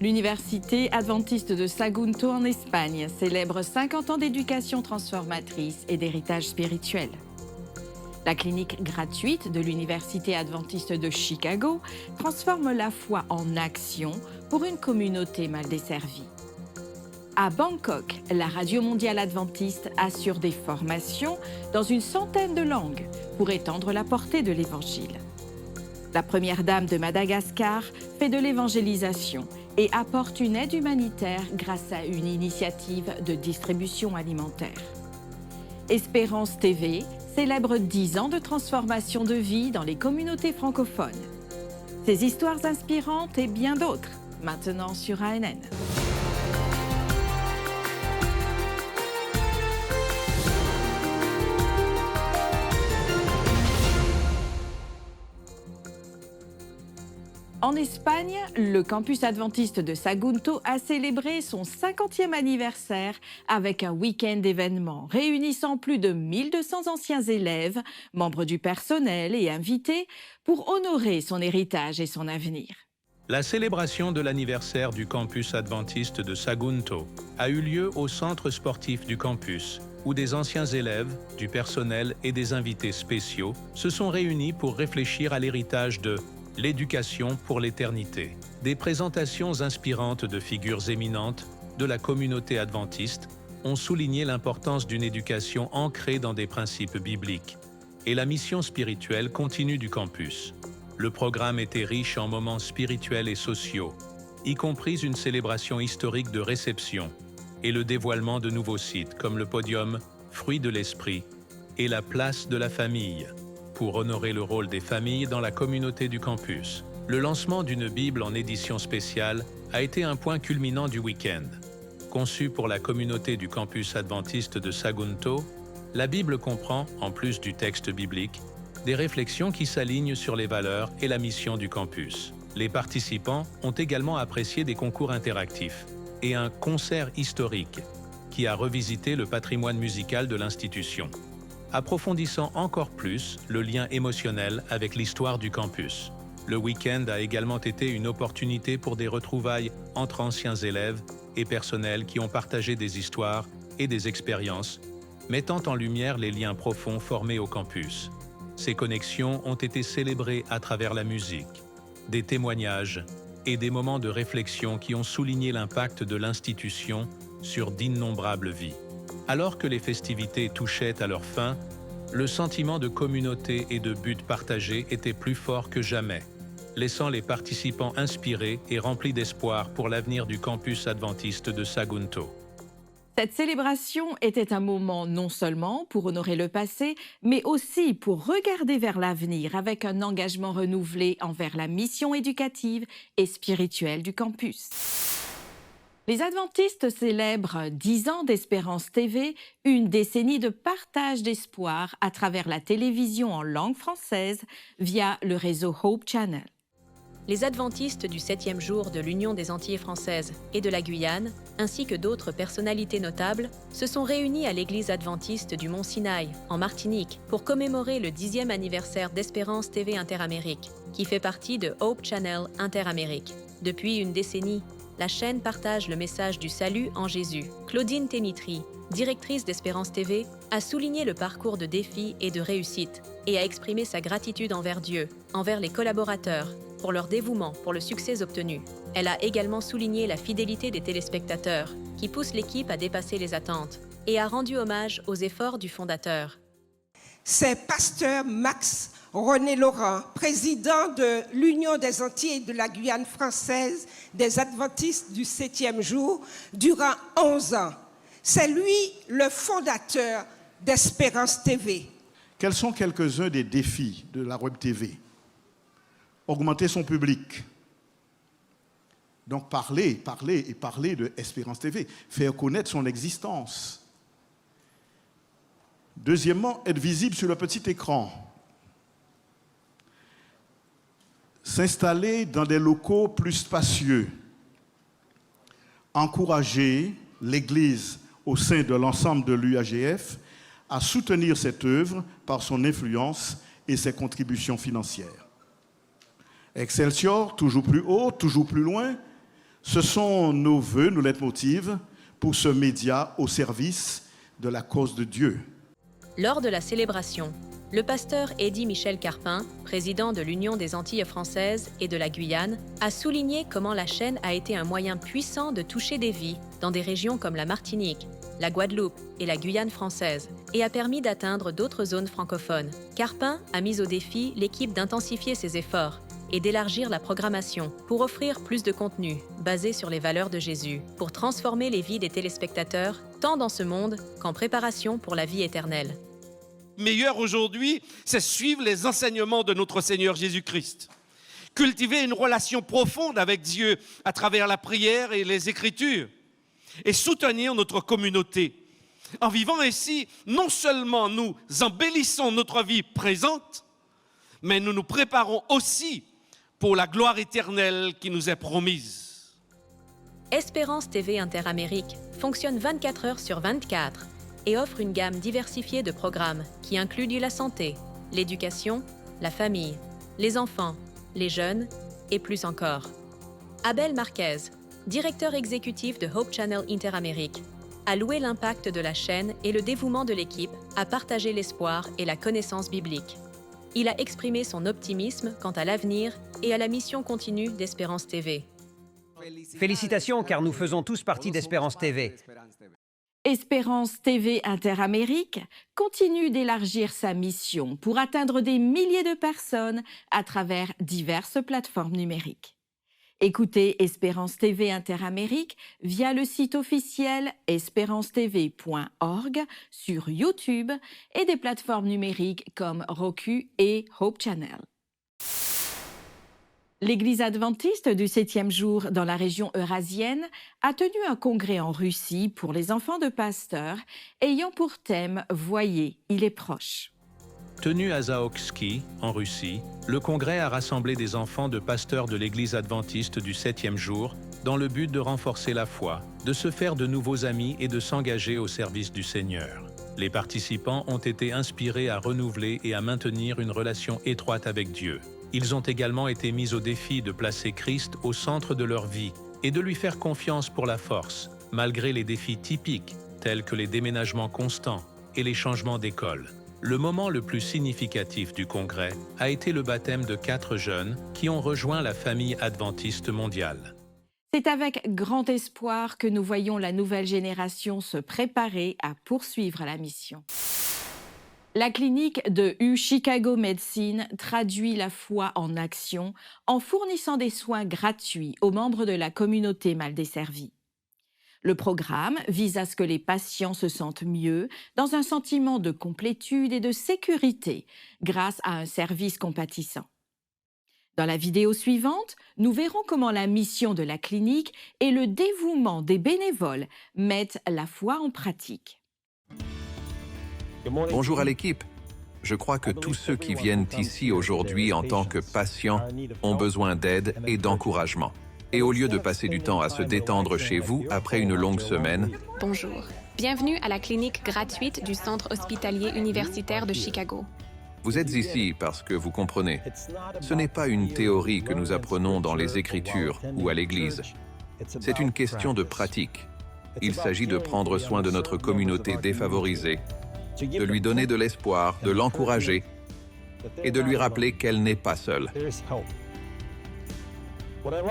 L'Université adventiste de Sagunto en Espagne célèbre 50 ans d'éducation transformatrice et d'héritage spirituel. La clinique gratuite de l'Université adventiste de Chicago transforme la foi en action pour une communauté mal desservie. À Bangkok, la Radio mondiale adventiste assure des formations dans une centaine de langues pour étendre la portée de l'Évangile. La première dame de Madagascar fait de l'évangélisation et apporte une aide humanitaire grâce à une initiative de distribution alimentaire. Espérance TV célèbre 10 ans de transformation de vie dans les communautés francophones. Ces histoires inspirantes et bien d'autres, maintenant sur ANN. En Espagne, le campus adventiste de Sagunto a célébré son 50e anniversaire avec un week-end d'événements réunissant plus de 1200 anciens élèves, membres du personnel et invités pour honorer son héritage et son avenir. La célébration de l'anniversaire du campus adventiste de Sagunto a eu lieu au centre sportif du campus, où des anciens élèves, du personnel et des invités spéciaux se sont réunis pour réfléchir à l'héritage de l'éducation pour l'éternité. Des présentations inspirantes de figures éminentes de la communauté adventiste ont souligné l'importance d'une éducation ancrée dans des principes bibliques et la mission spirituelle continue du campus. Le programme était riche en moments spirituels et sociaux, y compris une célébration historique de réception et le dévoilement de nouveaux sites comme le podium Fruits de l'Esprit et la place de la famille, pour honorer le rôle des familles dans la communauté du campus. Le lancement d'une Bible en édition spéciale a été un point culminant du week-end. Conçue pour la communauté du campus adventiste de Sagunto, la Bible comprend, en plus du texte biblique, des réflexions qui s'alignent sur les valeurs et la mission du campus. Les participants ont également apprécié des concours interactifs et un concert historique qui a revisité le patrimoine musical de l'institution, approfondissant encore plus le lien émotionnel avec l'histoire du campus. Le week-end a également été une opportunité pour des retrouvailles entre anciens élèves et personnels qui ont partagé des histoires et des expériences, mettant en lumière les liens profonds formés au campus. Ces connexions ont été célébrées à travers la musique, des témoignages et des moments de réflexion qui ont souligné l'impact de l'institution sur d'innombrables vies. Alors que les festivités touchaient à leur fin, le sentiment de communauté et de but partagé était plus fort que jamais, laissant les participants inspirés et remplis d'espoir pour l'avenir du campus adventiste de Sagunto. Cette célébration était un moment non seulement pour honorer le passé, mais aussi pour regarder vers l'avenir avec un engagement renouvelé envers la mission éducative et spirituelle du campus. Les adventistes célèbrent 10 ans d'Espérance TV, une décennie de partage d'espoir à travers la télévision en langue française via le réseau Hope Channel. Les adventistes du 7e jour de l'Union des Antilles françaises et de la Guyane, ainsi que d'autres personnalités notables, se sont réunis à l'église adventiste du Mont Sinaï, en Martinique, pour commémorer le 10e anniversaire d'Espérance TV Interamérique, qui fait partie de Hope Channel Interamérique. Depuis une décennie, la chaîne partage le message du salut en Jésus. Claudine Témitry, directrice d'Espérance TV, a souligné le parcours de défis et de réussite et a exprimé sa gratitude envers Dieu, envers les collaborateurs, pour leur dévouement pour le succès obtenu. Elle a également souligné la fidélité des téléspectateurs, qui poussent l'équipe à dépasser les attentes, et a rendu hommage aux efforts du fondateur. C'est pasteur Max René Laurent, président de l'Union des Antilles et de la Guyane française des Adventistes du 7e jour durant 11 ans. C'est lui le fondateur d'Espérance TV. Quels sont quelques-uns des défis de la Web TV? Augmenter son public. Donc parler de Espérance TV, faire connaître son existence. Deuxièmement, être visible sur le petit écran. S'installer dans des locaux plus spacieux. Encourager l'Église au sein de l'ensemble de l'UAGF à soutenir cette œuvre par son influence et ses contributions financières. Excelsior, toujours plus haut, toujours plus loin, Ce sont nos vœux, nos leitmotivs pour ce média au service de la cause de Dieu. Lors de la célébration, le pasteur Eddy Michel Carpin, président de l'Union des Antilles françaises et de la Guyane, a souligné comment la chaîne a été un moyen puissant de toucher des vies dans des régions comme la Martinique, la Guadeloupe et la Guyane française, et a permis d'atteindre d'autres zones francophones. Carpin a mis au défi l'équipe d'intensifier ses efforts et d'élargir la programmation pour offrir plus de contenu basé sur les valeurs de Jésus, pour transformer les vies des téléspectateurs, tant dans ce monde qu'en préparation pour la vie éternelle. Meilleur aujourd'hui, c'est suivre les enseignements de notre Seigneur Jésus-Christ. Cultiver une relation profonde avec Dieu à travers la prière et les Écritures. Et soutenir notre communauté. En vivant ainsi, non seulement nous embellissons notre vie présente, mais nous nous préparons aussi pour la gloire éternelle qui nous est promise. Espérance TV Interamérique fonctionne 24 heures sur 24 et offre une gamme diversifiée de programmes qui incluent la santé, l'éducation, la famille, les enfants, les jeunes et plus encore. Abel Marquez, directeur exécutif de Hope Channel Interamérique, a loué l'impact de la chaîne et le dévouement de l'équipe à partager l'espoir et la connaissance biblique. Il a exprimé son optimisme quant à l'avenir et à la mission continue d'Espérance TV. Félicitations, car nous faisons tous partie d'Espérance TV. Espérance TV Interamérique continue d'élargir sa mission pour atteindre des milliers de personnes à travers diverses plateformes numériques. Écoutez Espérance TV Interamérique via le site officiel espérancetv.org sur YouTube et des plateformes numériques comme Roku et Hope Channel. L'Église adventiste du 7e jour dans la région eurasienne a tenu un congrès en Russie pour les enfants de pasteurs ayant pour thème « Voyez, il est proche ». Tenu à Zaoksky, en Russie, le congrès a rassemblé des enfants de pasteurs de l'Église adventiste du 7e jour dans le but de renforcer la foi, de se faire de nouveaux amis et de s'engager au service du Seigneur. Les participants ont été inspirés à renouveler et à maintenir une relation étroite avec Dieu. Ils ont également été mis au défi de placer Christ au centre de leur vie et de lui faire confiance pour la force, malgré les défis typiques tels que les déménagements constants et les changements d'école. Le moment le plus significatif du congrès a été le baptême de 4 jeunes qui ont rejoint la famille adventiste mondiale. C'est avec grand espoir que nous voyons la nouvelle génération se préparer à poursuivre la mission. La clinique de Chicago Medicine traduit la foi en action en fournissant des soins gratuits aux membres de la communauté mal desservie. Le programme vise à ce que les patients se sentent mieux dans un sentiment de complétude et de sécurité grâce à un service compatissant. Dans la vidéo suivante, nous verrons comment la mission de la clinique et le dévouement des bénévoles mettent la foi en pratique. Bonjour à l'équipe. Je crois que tous ceux qui viennent ici aujourd'hui en tant que patients ont besoin d'aide et d'encouragement. Et au lieu de passer du temps à se détendre chez vous après une longue semaine... Bonjour. Bienvenue à la clinique gratuite du Centre hospitalier universitaire de Chicago. Vous êtes ici parce que vous comprenez. Ce n'est pas une théorie que nous apprenons dans les Écritures ou à l'Église. C'est une question de pratique. Il s'agit de prendre soin de notre communauté défavorisée, de lui donner de l'espoir, de l'encourager et de lui rappeler qu'elle n'est pas seule.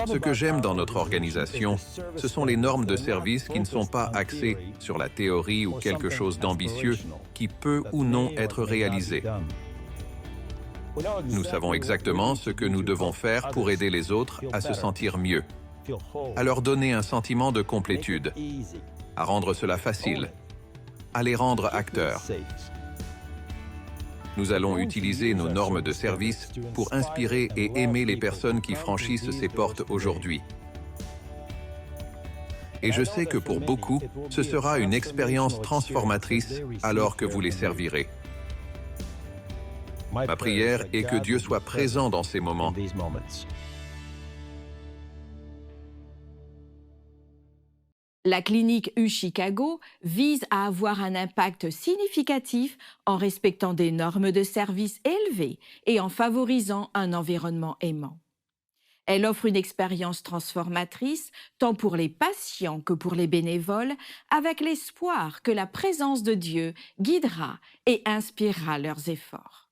Ce que j'aime dans notre organisation, ce sont les normes de service qui ne sont pas axées sur la théorie ou quelque chose d'ambitieux qui peut ou non être réalisé. Nous savons exactement ce que nous devons faire pour aider les autres à se sentir mieux, à leur donner un sentiment de complétude, à rendre cela facile, à les rendre acteurs. Nous allons utiliser nos normes de service pour inspirer et aimer les personnes qui franchissent ces portes aujourd'hui. Et je sais que pour beaucoup, ce sera une expérience transformatrice alors que vous les servirez. Ma prière est que Dieu soit présent dans ces moments. La clinique Chicago vise à avoir un impact significatif en respectant des normes de service élevées et en favorisant un environnement aimant. Elle offre une expérience transformatrice, tant pour les patients que pour les bénévoles, avec l'espoir que la présence de Dieu guidera et inspirera leurs efforts.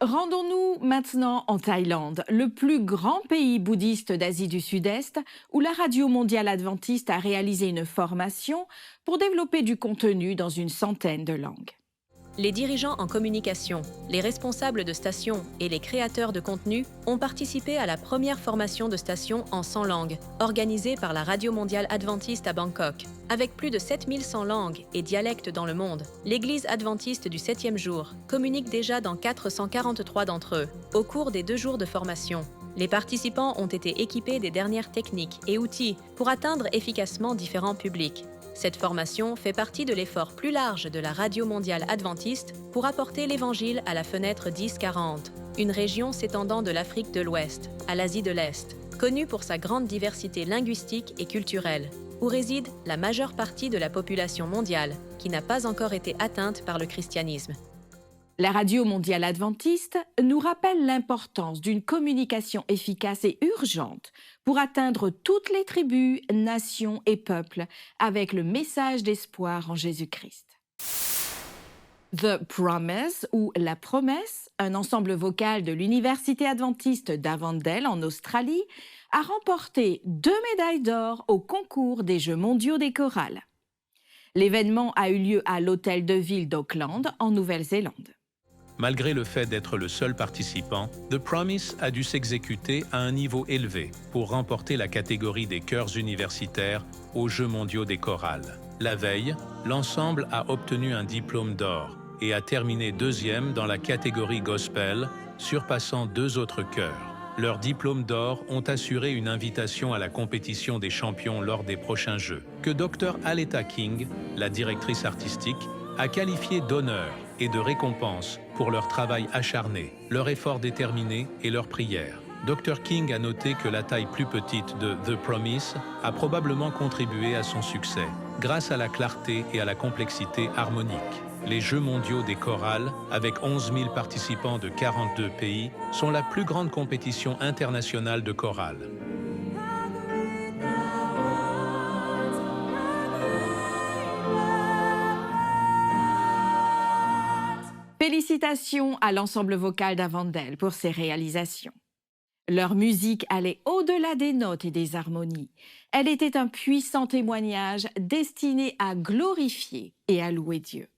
Rendons-nous maintenant en Thaïlande, le plus grand pays bouddhiste d'Asie du Sud-Est, où la Radio Mondiale Adventiste a réalisé une formation pour développer du contenu dans une centaine de langues. Les dirigeants en communication, les responsables de stations et les créateurs de contenu ont participé à la première formation de stations en 100 langues, organisée par la Radio Mondiale Adventiste à Bangkok. Avec plus de 7100 langues et dialectes dans le monde, l'Église adventiste du 7e jour communique déjà dans 443 d'entre eux. Au cours des 2 jours de formation, les participants ont été équipés des dernières techniques et outils pour atteindre efficacement différents publics. Cette formation fait partie de l'effort plus large de la Radio Mondiale Adventiste pour apporter l'Évangile à la fenêtre 10-40, une région s'étendant de l'Afrique de l'Ouest à l'Asie de l'Est, connue pour sa grande diversité linguistique et culturelle, où réside la majeure partie de la population mondiale qui n'a pas encore été atteinte par le christianisme. La Radio Mondiale Adventiste nous rappelle l'importance d'une communication efficace et urgente pour atteindre toutes les tribus, nations et peuples avec le message d'espoir en Jésus-Christ. The Promise, ou La Promesse, un ensemble vocal de l'Université adventiste d'Avondale en Australie, a remporté 2 médailles d'or au concours des Jeux mondiaux des chorales. L'événement a eu lieu à l'Hôtel de Ville d'Auckland, en Nouvelle-Zélande. Malgré le fait d'être le seul participant, The Promise a dû s'exécuter à un niveau élevé pour remporter la catégorie des chœurs universitaires aux Jeux mondiaux des chorales. La veille, l'ensemble a obtenu un diplôme d'or et a terminé 2e dans la catégorie gospel, surpassant 2 autres chœurs. Leurs diplômes d'or ont assuré une invitation à la compétition des champions lors des prochains Jeux, que Dr. Aletta King, la directrice artistique, a qualifié d'honneur et de récompense pour leur travail acharné, leur effort déterminé et leur prière. Dr. King a noté que la taille plus petite de The Promise a probablement contribué à son succès, grâce à la clarté et à la complexité harmonique. Les Jeux mondiaux des chorales, avec 11 000 participants de 42 pays, sont la plus grande compétition internationale de chorale. Félicitations à l'ensemble vocal d'Avondale pour ses réalisations. Leur musique allait au-delà des notes et des harmonies. Elle était un puissant témoignage destiné à glorifier et à louer Dieu.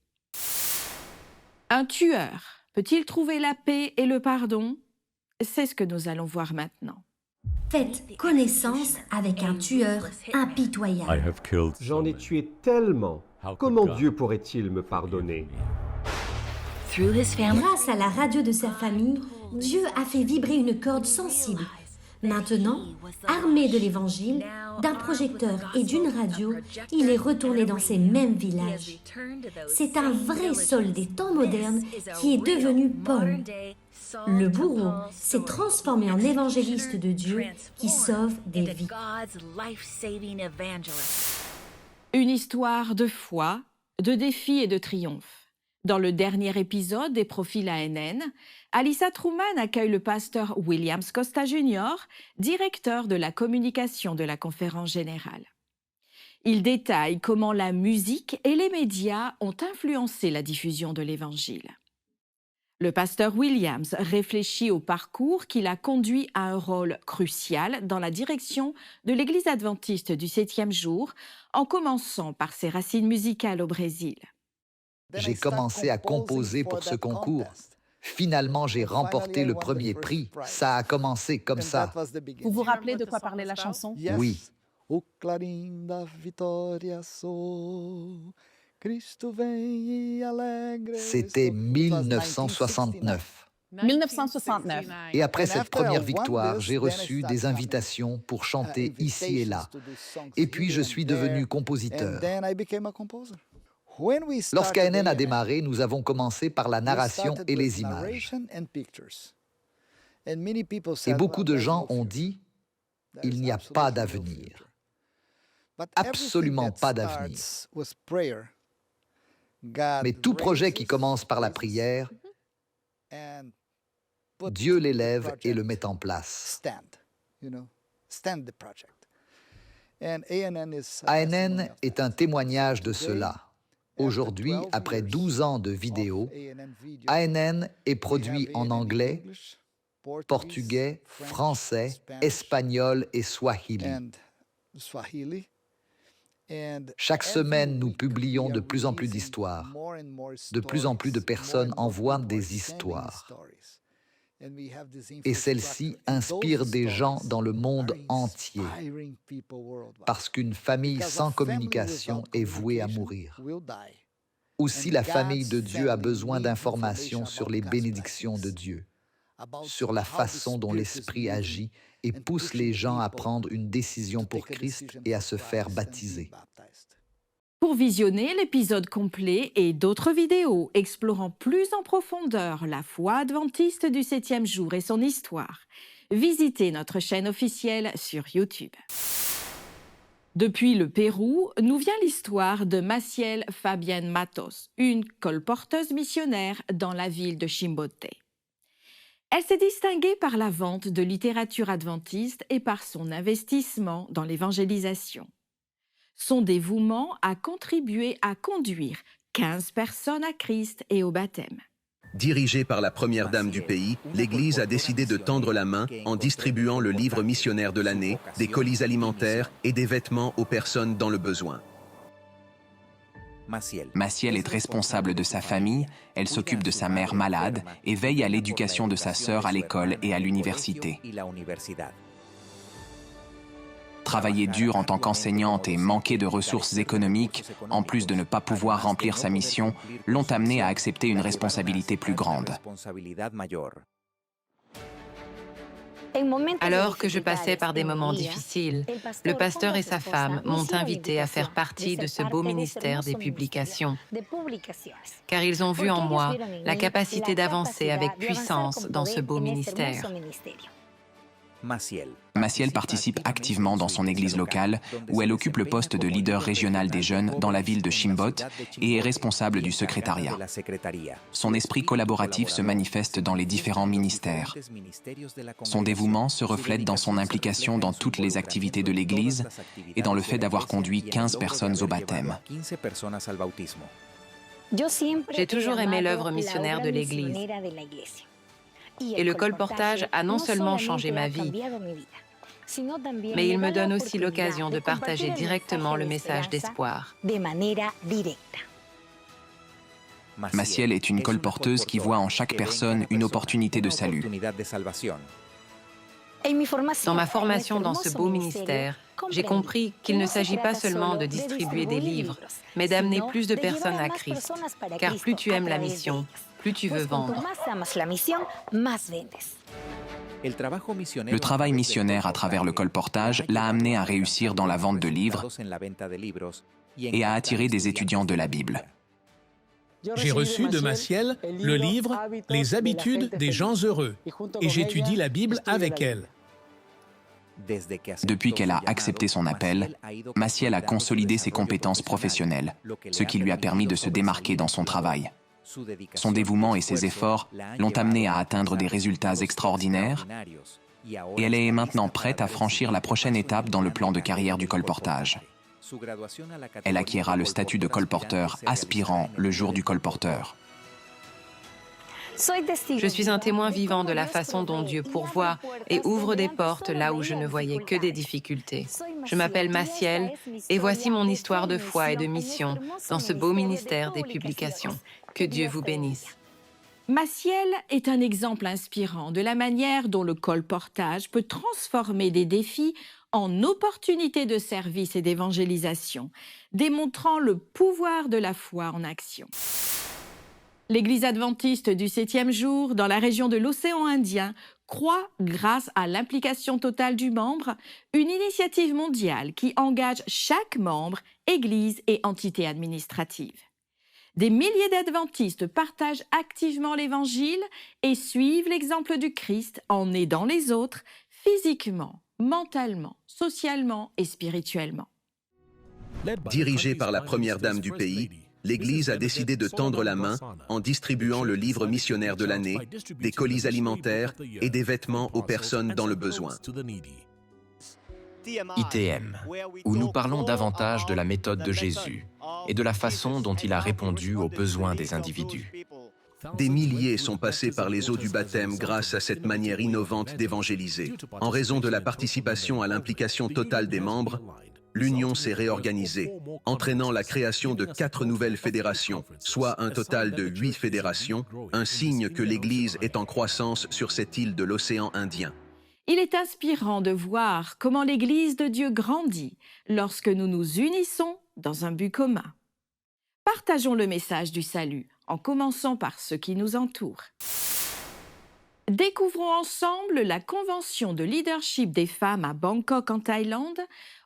Un tueur peut-il trouver la paix et le pardon? C'est ce que nous allons voir maintenant. Faites connaissance avec un tueur impitoyable. J'en ai tué tellement. Comment Dieu pourrait-il me pardonner? Grâce à la radio de sa famille, Dieu a fait vibrer une corde sensible. Maintenant, armé de l'Évangile, d'un projecteur et d'une radio, il est retourné dans ces mêmes villages. C'est un vrai Saul des temps modernes qui est devenu Paul. Le bourreau s'est transformé en évangéliste de Dieu qui sauve des vies. Une histoire de foi, de défis et de triomphe. Dans le dernier épisode des Profils ANN, Alyssa Truman accueille le pasteur Williams Costa Jr., directeur de la communication de la Conférence générale. Il détaille comment la musique et les médias ont influencé la diffusion de l'Évangile. Le pasteur Williams réfléchit au parcours qui l'a conduit à un rôle crucial dans la direction de l'Église adventiste du 7e jour, en commençant par ses racines musicales au Brésil. J'ai commencé à composer pour ce concours. Finalement, j'ai remporté le premier prix. Ça a commencé comme ça. Vous vous rappelez de quoi parlait la chanson? Oui. C'était 1969. 1969. Et après cette première victoire, j'ai reçu des invitations pour chanter ici et là. Et puis, je suis devenu compositeur. Lorsqu'ANN a démarré, nous avons commencé par la narration et les images. Et beaucoup de gens ont dit, il n'y a pas d'avenir. Absolument pas d'avenir. Mais tout projet qui commence par la prière Dieu l'élève et le met en place. ANN est un témoignage de cela. Aujourd'hui, après 12 ans de vidéos, ANN est produit en anglais, portugais, français, espagnol et swahili. Chaque semaine, nous publions de plus en plus d'histoires. De plus en plus de personnes envoient des histoires. Et celles-ci inspirent des gens dans le monde entier, parce qu'une famille sans communication est vouée à mourir. Aussi, la famille de Dieu a besoin d'informations sur les bénédictions de Dieu, sur la façon dont l'Esprit agit et pousse les gens à prendre une décision pour Christ et à se faire baptiser. Pour visionner l'épisode complet et d'autres vidéos explorant plus en profondeur la foi adventiste du 7e jour et son histoire, visitez notre chaîne officielle sur YouTube. Depuis le Pérou, nous vient l'histoire de Maciel Fabienne Matos, une colporteuse missionnaire dans la ville de Chimbote. Elle s'est distinguée par la vente de littérature adventiste et par son investissement dans l'évangélisation. Son dévouement a contribué à conduire 15 personnes à Christ et au baptême. Dirigée par la première dame du pays, l'Église a décidé de tendre la main en distribuant le livre missionnaire de l'année, des colis alimentaires et des vêtements aux personnes dans le besoin. Maciel est responsable de sa famille, elle s'occupe de sa mère malade et veille à l'éducation de sa sœur à l'école et à l'université. Travailler dur en tant qu'enseignante et manquer de ressources économiques, en plus de ne pas pouvoir remplir sa mission, l'ont amenée à accepter une responsabilité plus grande. Alors que je passais par des moments difficiles, le pasteur et sa femme m'ont invité à faire partie de ce beau ministère des publications, car ils ont vu en moi la capacité d'avancer avec puissance dans ce beau ministère. Maciel participe activement dans son église locale, où elle occupe le poste de leader régional des jeunes dans la ville de Chimbote et est responsable du secrétariat. Son esprit collaboratif se manifeste dans les différents ministères. Son dévouement se reflète dans son implication dans toutes les activités de l'église et dans le fait d'avoir conduit 15 personnes au baptême. J'ai toujours aimé l'œuvre missionnaire de l'Église. Et le colportage a non seulement changé ma vie, mais il me donne aussi l'occasion de partager directement le message d'espoir. Maciel est une colporteuse qui voit en chaque personne une opportunité de salut. Dans ma formation dans ce beau ministère, j'ai compris qu'il ne s'agit pas seulement de distribuer des livres, mais d'amener plus de personnes à Christ. Car plus tu aimes la mission, plus tu veux vendre. Le travail missionnaire à travers le colportage l'a amené à réussir dans la vente de livres et à attirer des étudiants de la Bible. J'ai reçu de Maciel le livre « Les habitudes des gens heureux » et j'étudie la Bible avec elle. Depuis qu'elle a accepté son appel, Maciel a consolidé ses compétences professionnelles, ce qui lui a permis de se démarquer dans son travail. Son dévouement et ses efforts l'ont amenée à atteindre des résultats extraordinaires et elle est maintenant prête à franchir la prochaine étape dans le plan de carrière du colportage. Elle acquérera le statut de colporteur aspirant le jour du colporteur. Je suis un témoin vivant de la façon dont Dieu pourvoit et ouvre des portes là où je ne voyais que des difficultés. Je m'appelle Maciel et voici mon histoire de foi et de mission dans ce beau ministère des publications. Que Dieu vous bénisse. Maciel est un exemple inspirant de la manière dont le colportage peut transformer des défis en opportunités de service et d'évangélisation, démontrant le pouvoir de la foi en action. L'Église adventiste du 7e jour, dans la région de l'océan Indien, croit, grâce à l'implication totale du membre, une initiative mondiale qui engage chaque membre, Église et entité administrative. Des milliers d'adventistes partagent activement l'Évangile et suivent l'exemple du Christ en aidant les autres physiquement, mentalement, socialement et spirituellement. Dirigée par la première dame du pays, l'Église a décidé de tendre la main en distribuant le livre missionnaire de l'année, des colis alimentaires et des vêtements aux personnes dans le besoin. ITM, où nous parlons davantage de la méthode de Jésus et de la façon dont il a répondu aux besoins des individus. Des milliers sont passés par les eaux du baptême grâce à cette manière innovante d'évangéliser. En raison de la participation à l'implication totale des membres, l'Union s'est réorganisée, entraînant la création de 4 nouvelles fédérations, soit un total de 8 fédérations, un signe que l'Église est en croissance sur cette île de l'océan Indien. Il est inspirant de voir comment l'Église de Dieu grandit lorsque nous nous unissons dans un but commun. Partageons le message du salut en commençant par ceux qui nous entourent. Découvrons ensemble la convention de leadership des femmes à Bangkok en Thaïlande,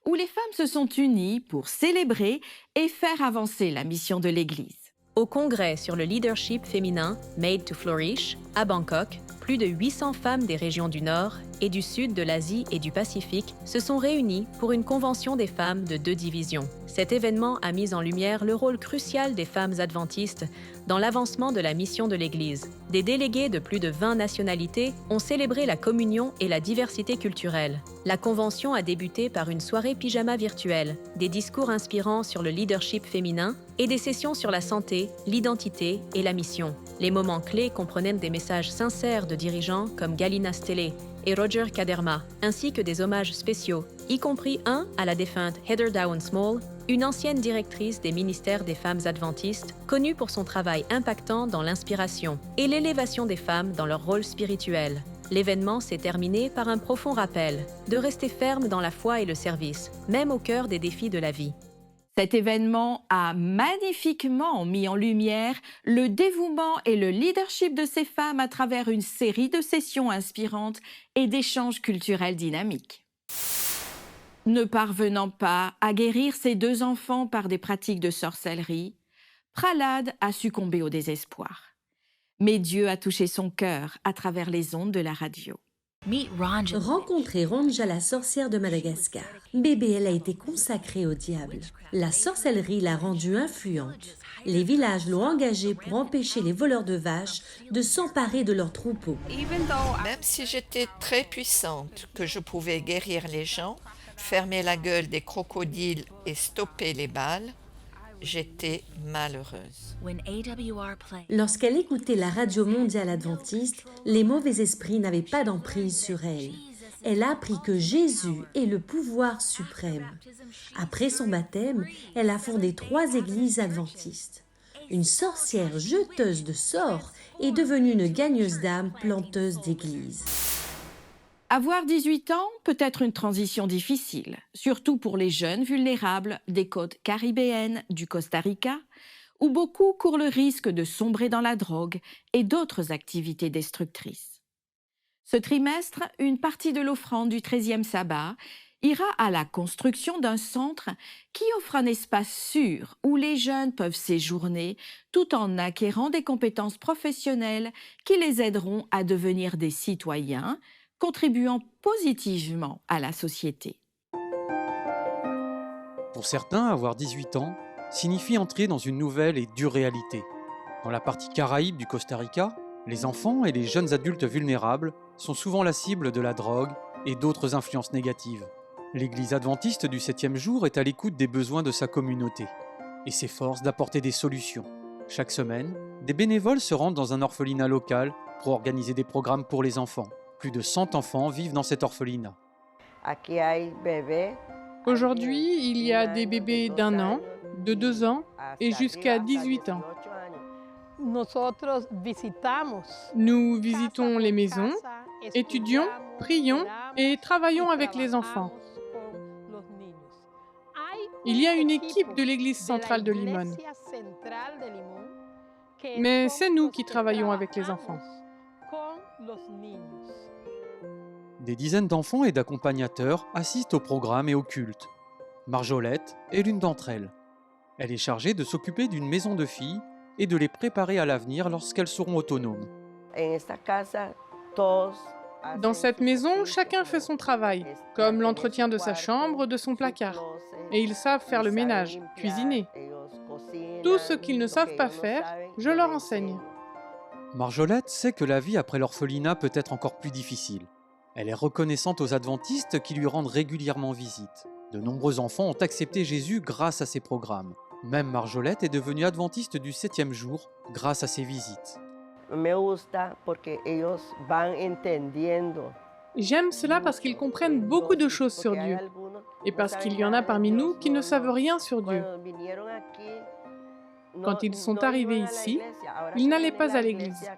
où les femmes se sont unies pour célébrer et faire avancer la mission de l'Église. Au congrès sur le leadership féminin Made to Flourish, à Bangkok, plus de 800 femmes des régions du Nord et du Sud de l'Asie et du Pacifique se sont réunies pour une convention des femmes de 2 divisions. Cet événement a mis en lumière le rôle crucial des femmes adventistes dans l'avancement de la mission de l'Église. Des délégués de plus de 20 nationalités ont célébré la communion et la diversité culturelle. La convention a débuté par une soirée pyjama virtuelle, des discours inspirants sur le leadership féminin et des sessions sur la santé, l'identité et la mission. Les moments clés comprenaient des messages sincères de dirigeants comme Galina Stele et Roger Kaderma, ainsi que des hommages spéciaux, y compris un à la défunte Heather Dowen Small, une ancienne directrice des ministères des femmes adventistes, connue pour son travail impactant dans l'inspiration et l'élévation des femmes dans leur rôle spirituel. L'événement s'est terminé par un profond rappel de rester ferme dans la foi et le service, même au cœur des défis de la vie. Cet événement a magnifiquement mis en lumière le dévouement et le leadership de ces femmes à travers une série de sessions inspirantes et d'échanges culturels dynamiques. Ne parvenant pas à guérir ses 2 enfants par des pratiques de sorcellerie, Prahlad a succombé au désespoir. Mais Dieu a touché son cœur à travers les ondes de la radio. Rencontrez Ranja, la sorcière de Madagascar. Bébé, elle a été consacrée au diable. La sorcellerie l'a rendue influente. Les villages l'ont engagée pour empêcher les voleurs de vaches de s'emparer de leurs troupeaux. Même si j'étais très puissante, que je pouvais guérir les gens, fermer la gueule des crocodiles et stopper les balles, j'étais malheureuse. Lorsqu'elle écoutait la radio mondiale adventiste, les mauvais esprits n'avaient pas d'emprise sur elle. Elle a appris que Jésus est le pouvoir suprême. Après son baptême, elle a fondé 3 églises adventistes. Une sorcière jeteuse de sorts est devenue une gagneuse d'âmes planteuse d'églises. Avoir 18 ans peut être une transition difficile, surtout pour les jeunes vulnérables des côtes caribéennes du Costa Rica, où beaucoup courent le risque de sombrer dans la drogue et d'autres activités destructrices. Ce trimestre, une partie de l'offrande du 13e sabbat ira à la construction d'un centre qui offre un espace sûr où les jeunes peuvent séjourner tout en acquérant des compétences professionnelles qui les aideront à devenir des citoyens, contribuant positivement à la société. Pour certains, avoir 18 ans signifie entrer dans une nouvelle et dure réalité. Dans la partie Caraïbe du Costa Rica, les enfants et les jeunes adultes vulnérables sont souvent la cible de la drogue et d'autres influences négatives. L'Église adventiste du 7e jour est à l'écoute des besoins de sa communauté et s'efforce d'apporter des solutions. Chaque semaine, des bénévoles se rendent dans un orphelinat local pour organiser des programmes pour les enfants. Plus de 100 enfants vivent dans cet orphelinat. Aujourd'hui, il y a des bébés d'1 an, de 2 ans et jusqu'à 18 ans. Nous visitons les maisons, étudions, prions et travaillons avec les enfants. Il y a une équipe de l'église centrale de Limón. Mais c'est nous qui travaillons avec les enfants. Des dizaines d'enfants et d'accompagnateurs assistent au programme et au culte. Marjolette est l'une d'entre elles. Elle est chargée de s'occuper d'une maison de filles et de les préparer à l'avenir lorsqu'elles seront autonomes. Dans cette maison, chacun fait son travail, comme l'entretien de sa chambre, de son placard. Et ils savent faire le ménage, cuisiner. Tout ce qu'ils ne savent pas faire, je leur enseigne. Marjolette sait que la vie après l'orphelinat peut être encore plus difficile. Elle est reconnaissante aux adventistes qui lui rendent régulièrement visite. De nombreux enfants ont accepté Jésus grâce à ces programmes. Même Marjolette est devenue adventiste du 7e jour grâce à ces visites. J'aime cela parce qu'ils comprennent beaucoup de choses sur Dieu et parce qu'il y en a parmi nous qui ne savent rien sur Dieu. Quand ils sont arrivés ici, ils n'allaient pas à l'église.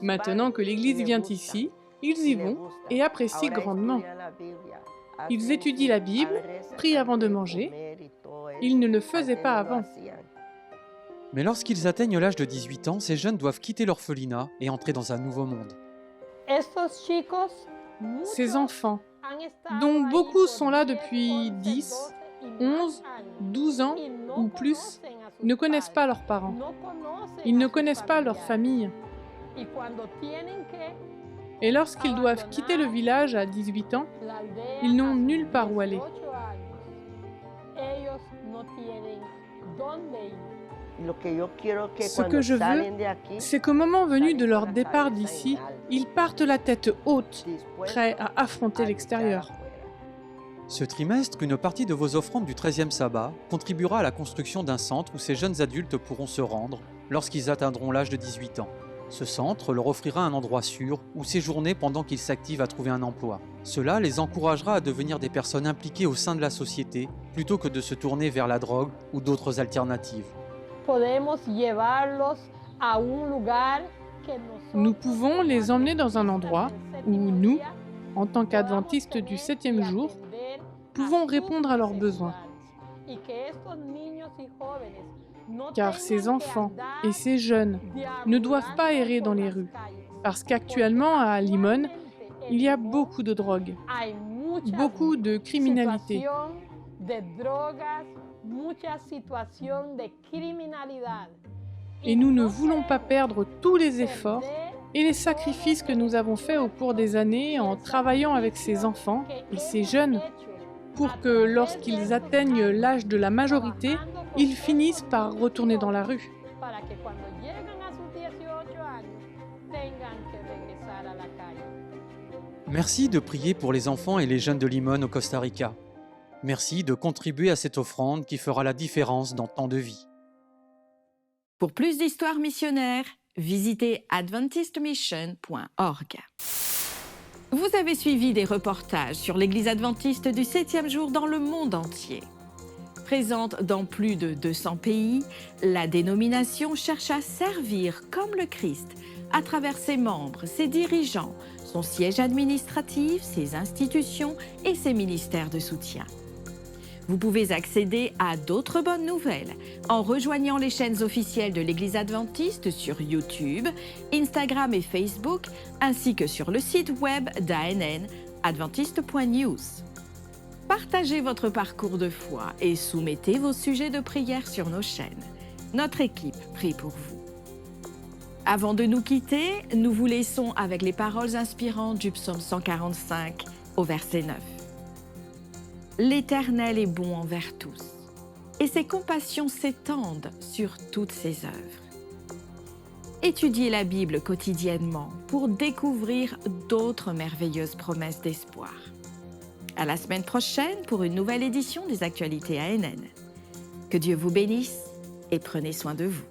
Maintenant que l'église vient ici, ils y vont et apprécient grandement. Ils étudient la Bible, prient avant de manger. Ils ne le faisaient pas avant. Mais lorsqu'ils atteignent l'âge de 18 ans, ces jeunes doivent quitter l'orphelinat et entrer dans un nouveau monde. Ces enfants, dont beaucoup sont là depuis 10, 11, 12 ans ou plus, ne connaissent pas leurs parents. Ils ne connaissent pas leur famille. Et lorsqu'ils doivent quitter le village à 18 ans, ils n'ont nulle part où aller. Ce que je veux, c'est qu'au moment venu de leur départ d'ici, ils partent la tête haute, prêts à affronter l'extérieur. Ce trimestre, une partie de vos offrandes du 13e sabbat contribuera à la construction d'un centre où ces jeunes adultes pourront se rendre lorsqu'ils atteindront l'âge de 18 ans. Ce centre leur offrira un endroit sûr où séjourner pendant qu'ils s'activent à trouver un emploi. Cela les encouragera à devenir des personnes impliquées au sein de la société plutôt que de se tourner vers la drogue ou d'autres alternatives. Nous pouvons les emmener dans un endroit où nous, en tant qu'adventistes du 7e jour, pouvons répondre à leurs besoins. Car ces enfants et ces jeunes ne doivent pas errer dans les rues. Parce qu'actuellement, à Limón, il y a beaucoup de drogue, beaucoup de criminalité. Et nous ne voulons pas perdre tous les efforts et les sacrifices que nous avons faits au cours des années en travaillant avec ces enfants et ces jeunes pour que lorsqu'ils atteignent l'âge de la majorité, ils finissent par retourner dans la rue. Merci de prier pour les enfants et les jeunes de Limón au Costa Rica. Merci de contribuer à cette offrande qui fera la différence dans tant de vies. Pour plus d'histoires missionnaires, visitez adventistmission.org. Vous avez suivi des reportages sur l'Église adventiste du 7e jour dans le monde entier. Présente dans plus de 200 pays, la dénomination cherche à servir comme le Christ à travers ses membres, ses dirigeants, son siège administratif, ses institutions et ses ministères de soutien. Vous pouvez accéder à d'autres bonnes nouvelles en rejoignant les chaînes officielles de l'Église adventiste sur YouTube, Instagram et Facebook, ainsi que sur le site web d'ANN, adventiste.news. Partagez votre parcours de foi et soumettez vos sujets de prière sur nos chaînes. Notre équipe prie pour vous. Avant de nous quitter, nous vous laissons avec les paroles inspirantes du psaume 145 au verset 9. L'Éternel est bon envers tous, et ses compassions s'étendent sur toutes ses œuvres. Étudiez la Bible quotidiennement pour découvrir d'autres merveilleuses promesses d'espoir. À la semaine prochaine pour une nouvelle édition des Actualités ANN. Que Dieu vous bénisse et prenez soin de vous.